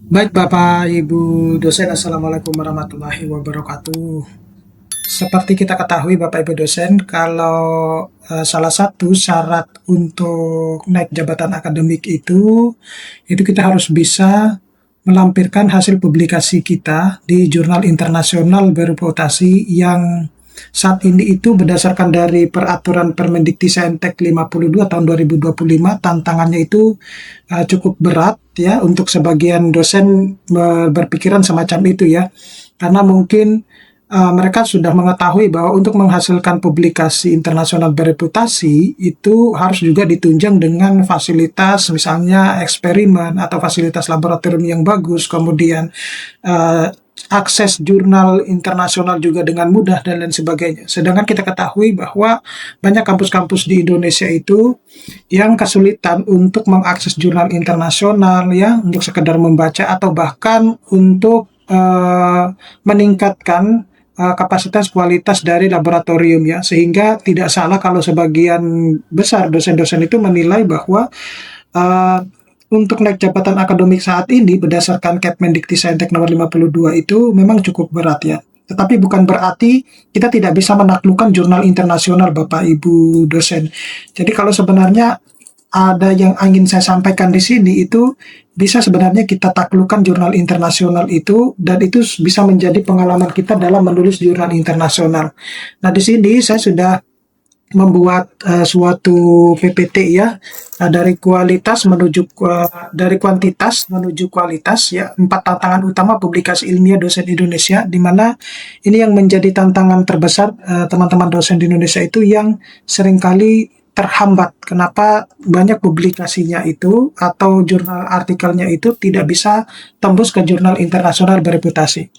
Baik Bapak Ibu dosen, Assalamualaikum warahmatullahi wabarakatuh. Seperti kita ketahui Bapak Ibu dosen, kalau salah satu syarat untuk naik jabatan akademik itu kita harus bisa melampirkan hasil publikasi kita di jurnal internasional bereputasi yang saat ini itu berdasarkan dari peraturan Permendikti-Saintek 52 tahun 2025, tantangannya itu cukup berat ya untuk sebagian dosen berpikiran semacam itu ya. Karena mungkin mereka sudah mengetahui bahwa untuk menghasilkan publikasi internasional bereputasi itu harus juga ditunjang dengan fasilitas misalnya eksperimen atau fasilitas laboratorium yang bagus, kemudian uh, akses jurnal internasional juga dengan mudah dan lain sebagainya. Sedangkan kita ketahui bahwa banyak kampus-kampus di Indonesia itu yang kesulitan untuk mengakses jurnal internasional ya, untuk sekedar membaca atau bahkan untuk meningkatkan kapasitas kualitas dari laboratorium ya, sehingga tidak salah kalau sebagian besar dosen-dosen itu menilai bahwa uh, untuk naik jabatan akademik saat ini berdasarkan Kepmendikti-Saintek nomor 52 itu memang cukup berat ya. Tetapi bukan berarti kita tidak bisa menaklukkan jurnal internasional Bapak Ibu dosen. Jadi kalau sebenarnya ada yang ingin saya sampaikan di sini itu bisa sebenarnya kita taklukkan jurnal internasional itu dan itu bisa menjadi pengalaman kita dalam menulis jurnal internasional. Nah, di sini saya sudah membuat suatu PPT ya, dari kualitas menuju dari kuantitas menuju kualitas ya, 4 tantangan utama publikasi ilmiah dosen Indonesia, di mana ini yang menjadi tantangan terbesar teman-teman dosen di Indonesia itu yang seringkali terhambat. Kenapa banyak publikasinya itu atau jurnal artikelnya itu tidak bisa tembus ke jurnal internasional bereputasi.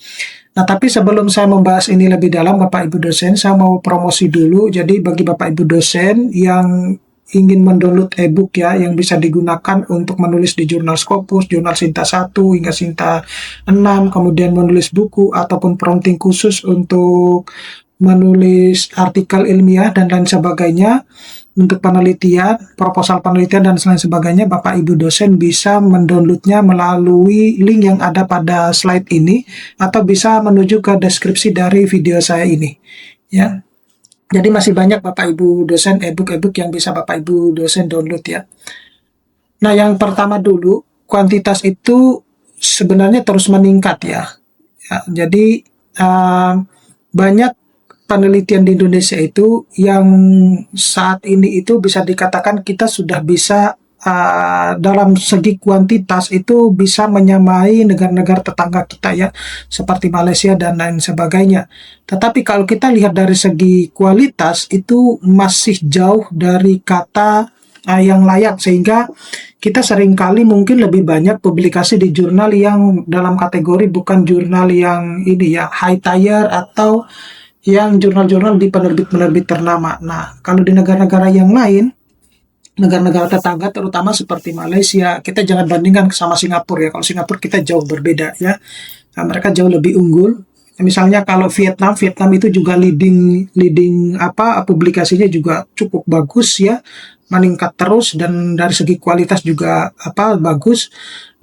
Nah, tapi sebelum saya membahas ini lebih dalam, Bapak Ibu dosen, saya mau promosi dulu. Jadi bagi Bapak Ibu dosen yang ingin mendownload e-book ya, yang bisa digunakan untuk menulis di jurnal Scopus, jurnal Sinta 1 hingga Sinta 6, kemudian menulis buku ataupun prompting khusus untuk menulis artikel ilmiah dan lain sebagainya, untuk penelitian, proposal penelitian dan lain sebagainya, Bapak Ibu dosen bisa mendownloadnya melalui link yang ada pada slide ini atau bisa menuju ke deskripsi dari video saya ini. Ya, jadi masih banyak Bapak Ibu dosen e-book yang bisa Bapak Ibu dosen download ya. Nah, yang pertama dulu, kuantitas itu sebenarnya terus meningkat ya. Ya, jadi banyak penelitian di Indonesia itu yang saat ini itu bisa dikatakan kita sudah bisa dalam segi kuantitas itu bisa menyamai negara-negara tetangga kita ya, seperti Malaysia dan lain sebagainya. Tetapi kalau kita lihat dari segi kualitas itu masih jauh dari kata yang layak, sehingga kita seringkali mungkin lebih banyak publikasi di jurnal yang dalam kategori bukan jurnal yang ini ya, high tier atau yang jurnal-jurnal di penerbit-penerbit ternama. Nah, kalau di negara-negara yang lain, negara-negara tetangga terutama seperti Malaysia, kita jangan bandingkan sama Singapura ya. Kalau Singapura kita jauh berbeda ya. Nah, mereka jauh lebih unggul. Misalnya kalau Vietnam itu juga leading leading apa publikasinya juga cukup bagus ya, meningkat terus dan dari segi kualitas juga bagus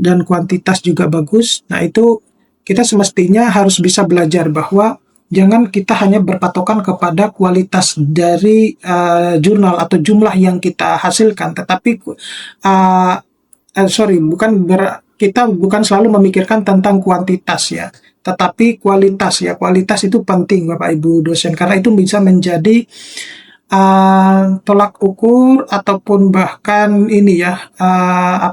dan kuantitas juga bagus. Nah, itu kita semestinya harus bisa belajar bahwa jangan kita hanya berpatokan kepada kualitas dari jurnal atau jumlah yang kita hasilkan, tetapi kita bukan selalu memikirkan tentang kuantitas ya, tetapi kualitas ya. Kualitas itu penting Bapak Ibu dosen, karena itu bisa menjadi tolak ukur ataupun bahkan ini ya,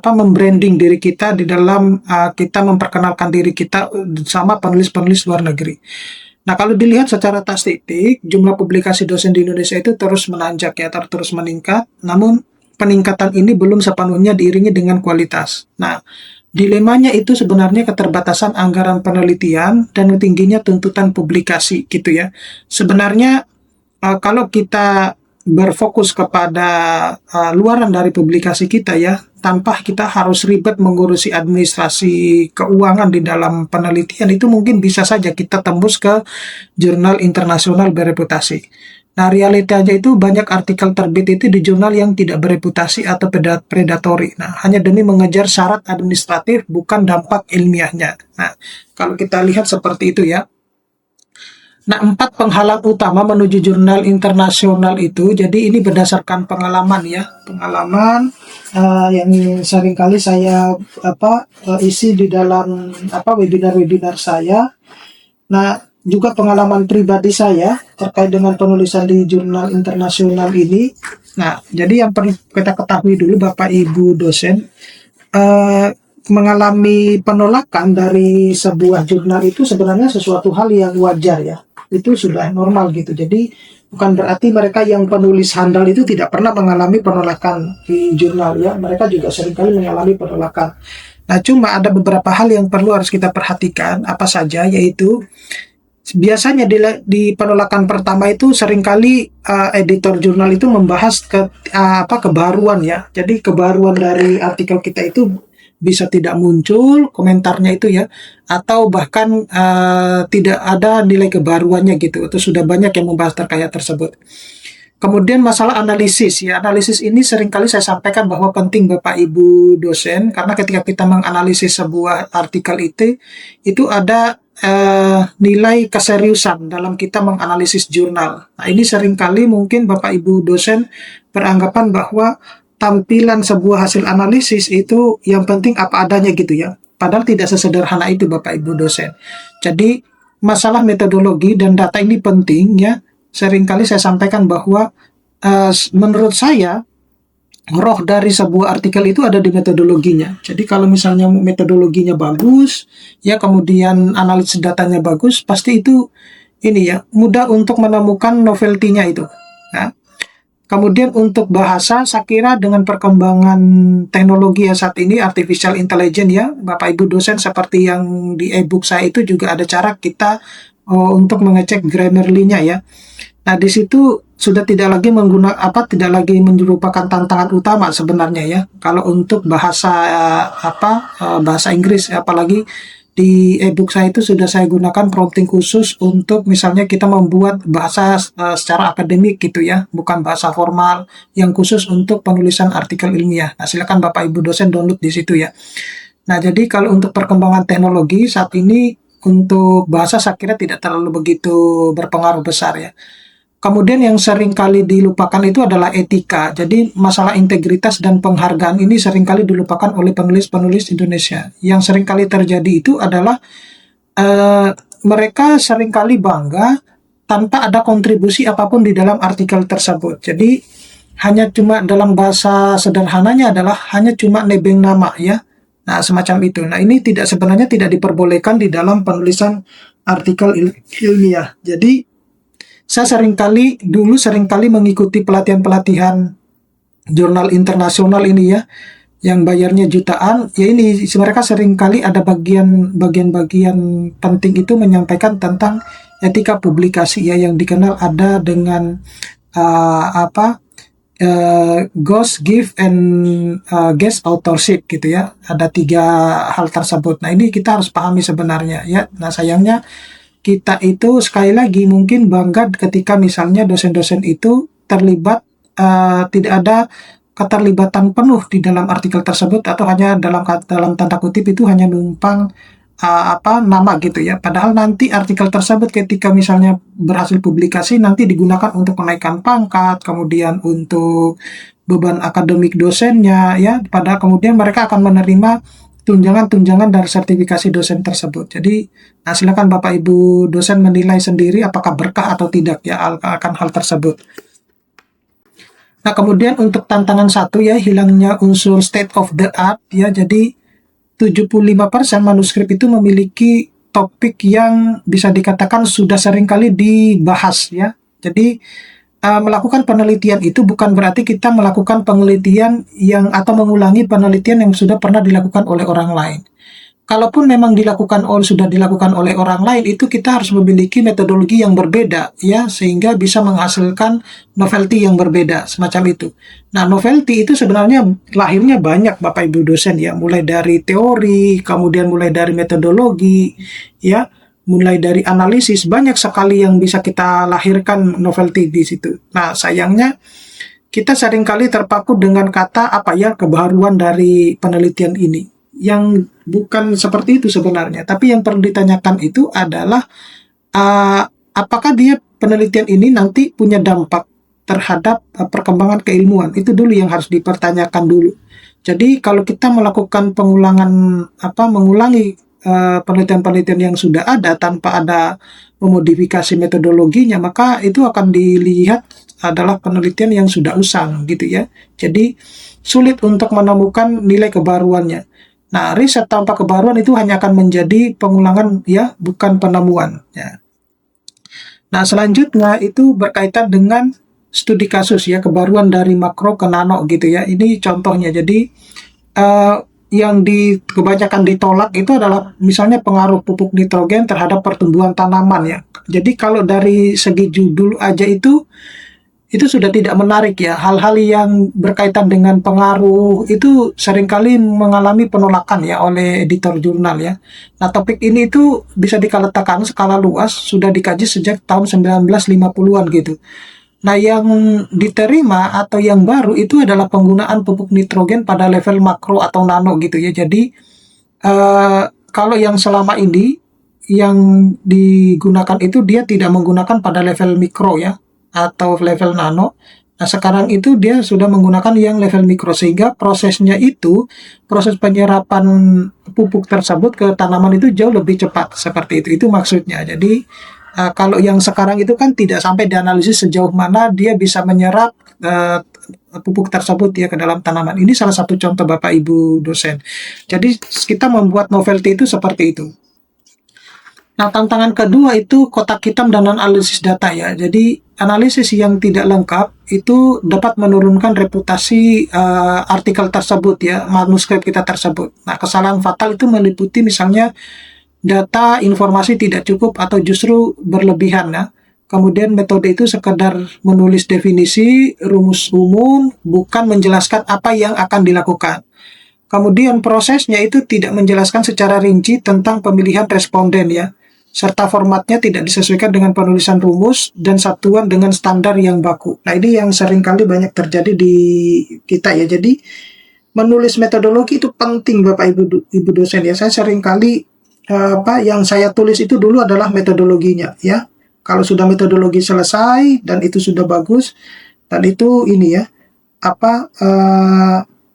membranding diri kita di dalam kita memperkenalkan diri kita sama penulis-penulis luar negeri. Nah, kalau dilihat secara statistik, jumlah publikasi dosen di Indonesia itu terus menanjak ya, terus meningkat. Namun, peningkatan ini belum sepenuhnya diiringi dengan kualitas. Nah, dilemanya itu sebenarnya keterbatasan anggaran penelitian dan tingginya tuntutan publikasi gitu ya. Sebenarnya kalau kita berfokus kepada luaran dari publikasi kita ya, tanpa kita harus ribet mengurusi administrasi keuangan di dalam penelitian, itu mungkin bisa saja kita tembus ke jurnal internasional bereputasi. Nah, realitanya itu banyak artikel terbit itu di jurnal yang tidak bereputasi atau predatory. Nah, hanya demi mengejar syarat administratif, bukan dampak ilmiahnya. Nah, kalau kita lihat seperti itu ya. Nah, 4 penghalang utama menuju jurnal internasional itu, jadi ini berdasarkan pengalaman ya, pengalaman yang sering kali saya isi di dalam webinar-webinar saya. Nah, juga pengalaman pribadi saya terkait dengan penulisan di jurnal internasional ini. Nah, jadi yang perlu kita ketahui dulu Bapak Ibu dosen, mengalami penolakan dari sebuah jurnal itu sebenarnya sesuatu hal yang wajar ya. Itu sudah normal gitu. Jadi bukan berarti mereka yang penulis handal itu tidak pernah mengalami penolakan di jurnal ya. Mereka juga seringkali mengalami penolakan. Nah, cuma ada beberapa hal yang perlu harus kita perhatikan, apa saja, yaitu biasanya di penolakan pertama itu seringkali editor jurnal itu membahas kebaruan ya. Jadi kebaruan dari artikel kita itu bisa tidak muncul komentarnya itu ya, atau bahkan tidak ada nilai kebaruannya gitu, atau sudah banyak yang membahas terkait tersebut. Kemudian masalah analisis ya, analisis ini seringkali saya sampaikan bahwa penting Bapak Ibu dosen, karena ketika kita menganalisis sebuah artikel itu ada nilai keseriusan dalam kita menganalisis jurnal. Nah, ini seringkali mungkin Bapak Ibu dosen beranggapan bahwa tampilan sebuah hasil analisis itu yang penting apa adanya gitu ya. Padahal tidak sesederhana itu Bapak Ibu dosen. Jadi masalah metodologi dan data ini penting ya. Seringkali saya sampaikan bahwa menurut saya roh dari sebuah artikel itu ada di metodologinya. Jadi kalau misalnya metodologinya bagus, ya kemudian analisis datanya bagus, pasti itu ini ya mudah untuk menemukan novelty-nya itu. Nah, kemudian untuk bahasa, saya kira dengan perkembangan teknologi ya saat ini, artificial intelligence ya, Bapak Ibu dosen, seperti yang di e-book saya itu juga ada cara kita untuk mengecek Grammarly-nya ya. Nah, di situ sudah tidak lagi tidak lagi merupakan tantangan utama sebenarnya ya. Kalau untuk bahasa bahasa Inggris, apalagi di e-book saya itu sudah saya gunakan prompting khusus untuk misalnya kita membuat bahasa secara akademik gitu ya, bukan bahasa formal yang khusus untuk penulisan artikel ilmiah. Nah, silakan Bapak Ibu dosen download di situ ya. Nah, jadi kalau untuk perkembangan teknologi saat ini untuk bahasa saya kira tidak terlalu begitu berpengaruh besar ya. Kemudian yang sering kali dilupakan itu adalah etika. Jadi masalah integritas dan penghargaan ini sering kali dilupakan oleh penulis-penulis Indonesia. Yang sering kali terjadi itu adalah mereka sering kali bangga tanpa ada kontribusi apapun di dalam artikel tersebut. Jadi hanya cuma dalam bahasa sederhananya adalah hanya cuma nebeng nama ya. Nah, semacam itu. Nah, ini sebenarnya tidak diperbolehkan di dalam penulisan artikel ilmiah. Jadi saya dulu seringkali mengikuti pelatihan-pelatihan jurnal internasional ini ya, yang bayarnya jutaan. Ya ini mereka seringkali ada bagian-bagian penting itu menyampaikan tentang etika publikasi ya, yang dikenal ada dengan ghost, give, and guest authorship gitu ya. Ada 3 hal tersebut. Nah, ini kita harus pahami sebenarnya ya. Nah, sayangnya kita itu sekali lagi mungkin bangga ketika misalnya dosen-dosen itu terlibat, tidak ada keterlibatan penuh di dalam artikel tersebut, atau hanya dalam tanda kutip itu hanya numpang nama gitu ya. Padahal nanti artikel tersebut ketika misalnya berhasil publikasi nanti digunakan untuk kenaikan pangkat, kemudian untuk beban akademik dosennya ya. Padahal kemudian mereka akan menerima tunjangan dari sertifikasi dosen tersebut. Jadi, nah silakan Bapak Ibu dosen menilai sendiri apakah berkah atau tidak ya akan hal tersebut. Nah, kemudian untuk tantangan 1 ya, hilangnya unsur state of the art ya. Jadi 75% manuskrip itu memiliki topik yang bisa dikatakan sudah sering kali dibahas ya. Jadi melakukan penelitian itu bukan berarti kita melakukan penelitian atau mengulangi penelitian yang sudah pernah dilakukan oleh orang lain. kalaupun memang sudah dilakukan oleh orang lain, itu kita harus memiliki metodologi yang berbeda ya, sehingga bisa menghasilkan novelty yang berbeda semacam itu. Nah, novelty itu sebenarnya lahirnya banyak Bapak Ibu dosen ya, mulai dari teori, kemudian mulai dari metodologi ya, mulai dari analisis, banyak sekali yang bisa kita lahirkan novelty di situ. Nah, sayangnya kita seringkali terpaku dengan kata apa ya, kebaruan dari penelitian ini. Yang bukan seperti itu sebenarnya, tapi yang perlu ditanyakan itu adalah uh, apakah dia penelitian ini nanti punya dampak terhadap perkembangan keilmuan. Itu dulu yang harus dipertanyakan dulu. Jadi kalau kita melakukan mengulangi penelitian-penelitian yang sudah ada tanpa ada memodifikasi metodologinya, maka itu akan dilihat adalah penelitian yang sudah usang gitu ya. Jadi sulit untuk menemukan nilai kebaruannya. Nah, riset tanpa kebaruan itu hanya akan menjadi pengulangan ya, bukan penemuan ya. Nah, selanjutnya itu berkaitan dengan studi kasus ya, kebaruan dari makro ke nano gitu ya. Ini contohnya. Jadi eh, yang kebanyakan ditolak itu adalah misalnya pengaruh pupuk nitrogen terhadap pertumbuhan tanaman ya. Jadi kalau dari segi judul aja itu sudah tidak menarik ya. Hal-hal yang berkaitan dengan pengaruh itu seringkali mengalami penolakan ya oleh editor jurnal ya. Nah, topik ini itu bisa dikatakan skala luas, sudah dikaji sejak tahun 1950-an gitu. Nah, yang diterima atau yang baru itu adalah penggunaan pupuk nitrogen pada level makro atau nano gitu ya. Jadi, kalau yang selama ini yang digunakan itu dia tidak menggunakan pada level mikro ya atau level nano. Nah, sekarang itu dia sudah menggunakan yang level mikro sehingga prosesnya itu proses penyerapan pupuk tersebut ke tanaman itu jauh lebih cepat seperti itu. Itu maksudnya. Jadi kalau yang sekarang itu kan tidak sampai dianalisis sejauh mana dia bisa menyerap pupuk tersebut ya ke dalam tanaman. Ini salah satu contoh Bapak Ibu dosen. Jadi kita membuat novelty itu seperti itu. Nah, tantangan kedua itu kotak hitam dan analisis data ya. Jadi analisis yang tidak lengkap itu dapat menurunkan reputasi artikel tersebut ya, manuskrip kita tersebut. Nah, kesalahan fatal itu meliputi misalnya data informasi tidak cukup atau justru berlebihan ya. Kemudian metode itu sekedar menulis definisi, rumus umum, bukan menjelaskan apa yang akan dilakukan. Kemudian prosesnya itu tidak menjelaskan secara rinci tentang pemilihan responden ya, serta formatnya tidak disesuaikan dengan penulisan rumus dan satuan dengan standar yang baku. Nah, ini yang seringkali banyak terjadi di kita ya. Jadi menulis metodologi itu penting Bapak Ibu dosen ya. Saya seringkali yang saya tulis itu dulu adalah metodologinya ya. Kalau sudah metodologi selesai dan itu sudah bagus dan itu ini ya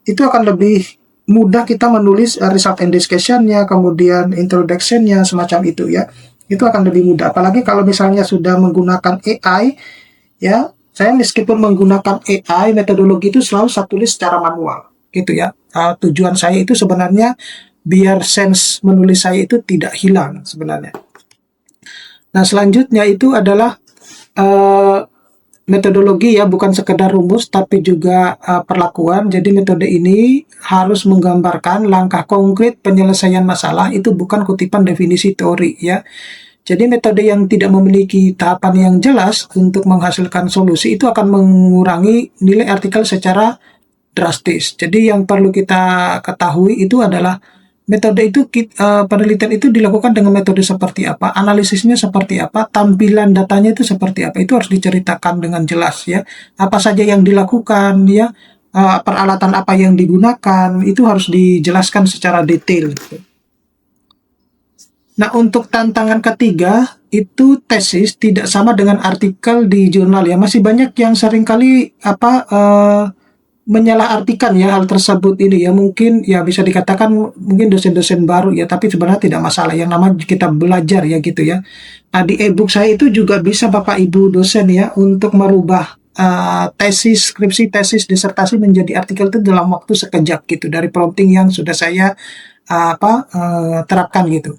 itu akan lebih mudah kita menulis result and discussion-nya, kemudian introduction-nya, semacam itu ya. Itu akan lebih mudah. Apalagi kalau misalnya sudah menggunakan AI, ya, saya meskipun menggunakan AI, metodologi itu selalu saya tulis secara manual, gitu ya. Tujuan saya itu sebenarnya biar sense menulis saya itu tidak hilang sebenarnya. Nah, selanjutnya itu adalah metodologi ya, bukan sekedar rumus tapi juga perlakuan. Jadi metode ini harus menggambarkan langkah konkret penyelesaian masalah, itu bukan kutipan definisi teori ya. Jadi metode yang tidak memiliki tahapan yang jelas untuk menghasilkan solusi itu akan mengurangi nilai artikel secara drastis. Jadi yang perlu kita ketahui itu adalah metode itu penelitian itu dilakukan dengan metode seperti apa, analisisnya seperti apa, tampilan datanya itu seperti apa, itu harus diceritakan dengan jelas ya. Apa saja yang dilakukan ya, peralatan apa yang digunakan, itu harus dijelaskan secara detail. Nah, untuk tantangan ketiga itu tesis tidak sama dengan artikel di jurnal ya. Masih banyak yang seringkali menyalahartikan ya hal tersebut ini ya, mungkin ya bisa dikatakan mungkin dosen-dosen baru ya, tapi sebenarnya tidak masalah, yang namanya kita belajar ya gitu ya. Nah, di e-book saya itu juga bisa Bapak Ibu dosen ya untuk merubah tesis, skripsi, tesis, disertasi menjadi artikel itu dalam waktu sekejap gitu dari prompting yang sudah saya terapkan gitu.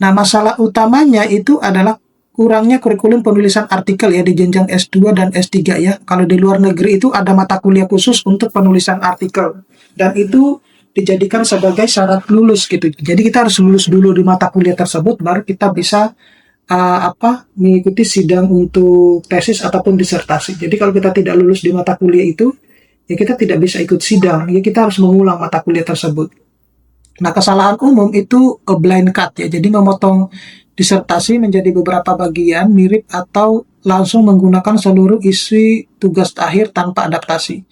Nah, masalah utamanya itu adalah kurangnya kurikulum penulisan artikel ya di jenjang S2 dan S3 ya. Kalau di luar negeri itu ada mata kuliah khusus untuk penulisan artikel. Dan itu dijadikan sebagai syarat lulus gitu. Jadi kita harus lulus dulu di mata kuliah tersebut, baru kita bisa mengikuti sidang untuk tesis ataupun disertasi. Jadi kalau kita tidak lulus di mata kuliah itu, ya kita tidak bisa ikut sidang. Ya kita harus mengulang mata kuliah tersebut. Nah, kesalahan umum itu blind cut ya. Jadi memotong disertasi menjadi beberapa bagian mirip atau langsung menggunakan seluruh isi tugas akhir tanpa adaptasi.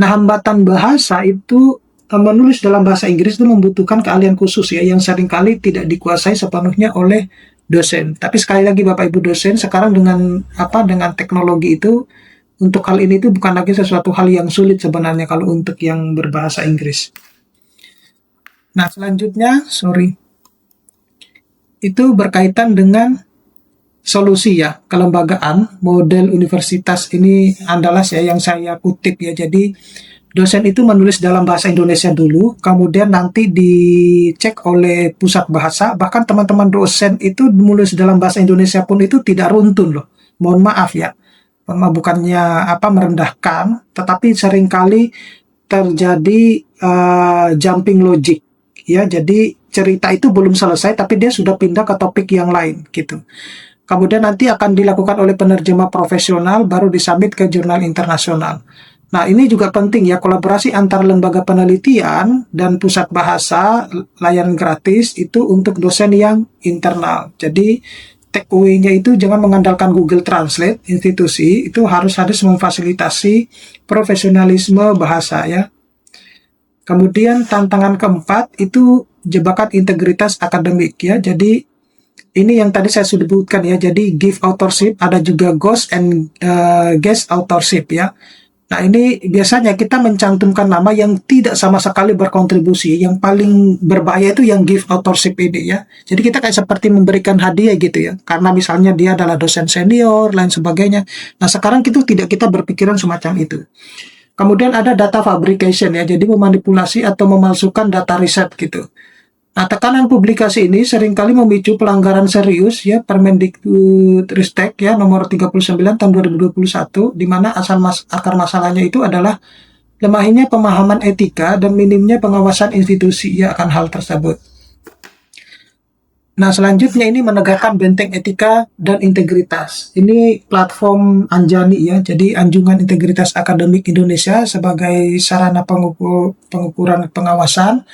Nah, hambatan bahasa itu menulis dalam bahasa Inggris itu membutuhkan keahlian khusus ya yang seringkali tidak dikuasai sepenuhnya oleh dosen. Tapi sekali lagi Bapak Ibu dosen, sekarang dengan teknologi itu untuk hal ini itu bukan lagi sesuatu hal yang sulit sebenarnya kalau untuk yang berbahasa Inggris. Nah, selanjutnya, itu berkaitan dengan solusi ya, kelembagaan, model universitas ini Andalas ya yang saya kutip ya. Jadi dosen itu menulis dalam bahasa Indonesia dulu, kemudian nanti dicek oleh pusat bahasa, bahkan teman-teman dosen itu menulis dalam bahasa Indonesia pun itu tidak runtun loh. Mohon maaf ya. Bukannya merendahkan, tetapi seringkali terjadi jumping logic ya. Jadi cerita itu belum selesai tapi dia sudah pindah ke topik yang lain gitu. Kemudian nanti akan dilakukan oleh penerjemah profesional baru disubmit ke jurnal internasional. Nah, ini juga penting ya, kolaborasi antar lembaga penelitian dan pusat bahasa layanan gratis itu untuk dosen yang internal. Jadi take away-nya itu jangan mengandalkan Google Translate, institusi itu harus memfasilitasi profesionalisme bahasa ya. Kemudian tantangan keempat itu jebakan integritas akademik ya. Jadi ini yang tadi saya sudah sebutkan ya. Jadi give authorship, ada juga ghost and guest authorship ya. Nah, ini biasanya kita mencantumkan nama yang tidak sama sekali berkontribusi. Yang paling berbahaya itu yang give authorship ini ya. Jadi kita kayak seperti memberikan hadiah gitu ya. Karena misalnya dia adalah dosen senior, lain sebagainya. Nah, sekarang kita berpikiran semacam itu. Kemudian ada data fabrication ya, jadi memanipulasi atau memalsukan data riset gitu. Nah, tekanan publikasi ini seringkali memicu pelanggaran serius ya Permendikbudristek ya nomor 39 tahun 2021 di mana akar masalahnya itu adalah lemahnya pemahaman etika dan minimnya pengawasan institusi ya akan hal tersebut. Nah, selanjutnya ini menegakkan benteng etika dan integritas. Ini platform Anjani ya, jadi Anjungan Integritas Akademik Indonesia sebagai sarana pengukuran pengawasan.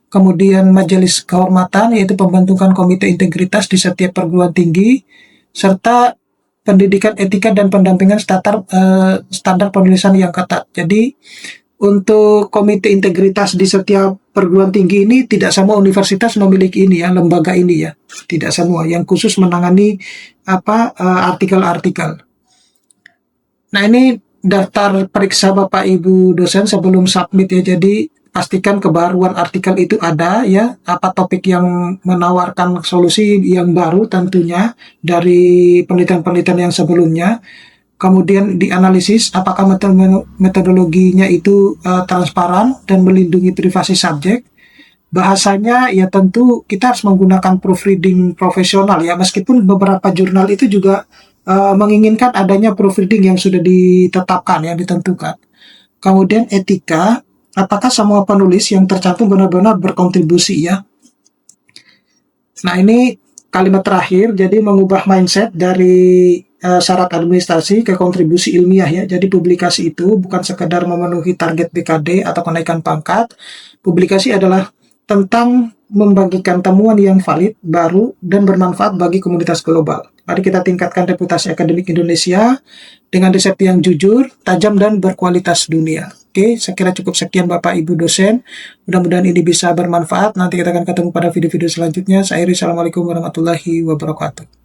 Kemudian Majelis Kehormatan, yaitu pembentukan komite integritas di setiap perguruan tinggi, serta pendidikan etika dan pendampingan standar penulisan yang ketat. Jadi untuk komite integritas di setiap perguruan tinggi ini tidak semua universitas memiliki ini ya, lembaga ini ya, tidak semua. Yang khusus menangani artikel-artikel. Nah, ini daftar periksa Bapak Ibu dosen sebelum submit ya. Jadi pastikan kebaruan artikel itu ada ya, apa topik yang menawarkan solusi yang baru tentunya dari penelitian-penelitian yang sebelumnya. Kemudian dianalisis apakah metodologinya itu transparan dan melindungi privasi subjek. Bahasanya ya tentu kita harus menggunakan proofreading profesional ya, meskipun beberapa jurnal itu juga menginginkan adanya proofreading yang sudah ditetapkan, yang ditentukan. Kemudian etika, apakah semua penulis yang tercantum benar-benar berkontribusi ya. Nah, ini kalimat terakhir, jadi mengubah mindset dari syarat administrasi ke kontribusi ilmiah ya. Jadi publikasi itu bukan sekedar memenuhi target BKD atau kenaikan pangkat. Publikasi adalah tentang membagikan temuan yang valid, baru, dan bermanfaat bagi komunitas global. Mari kita tingkatkan reputasi akademik Indonesia dengan riset yang jujur, tajam, dan berkualitas dunia. Oke, saya kira cukup sekian Bapak Ibu dosen. Mudah-mudahan ini bisa bermanfaat. Nanti kita akan ketemu pada video-video selanjutnya. Saya Iri, Assalamualaikum warahmatullahi wabarakatuh.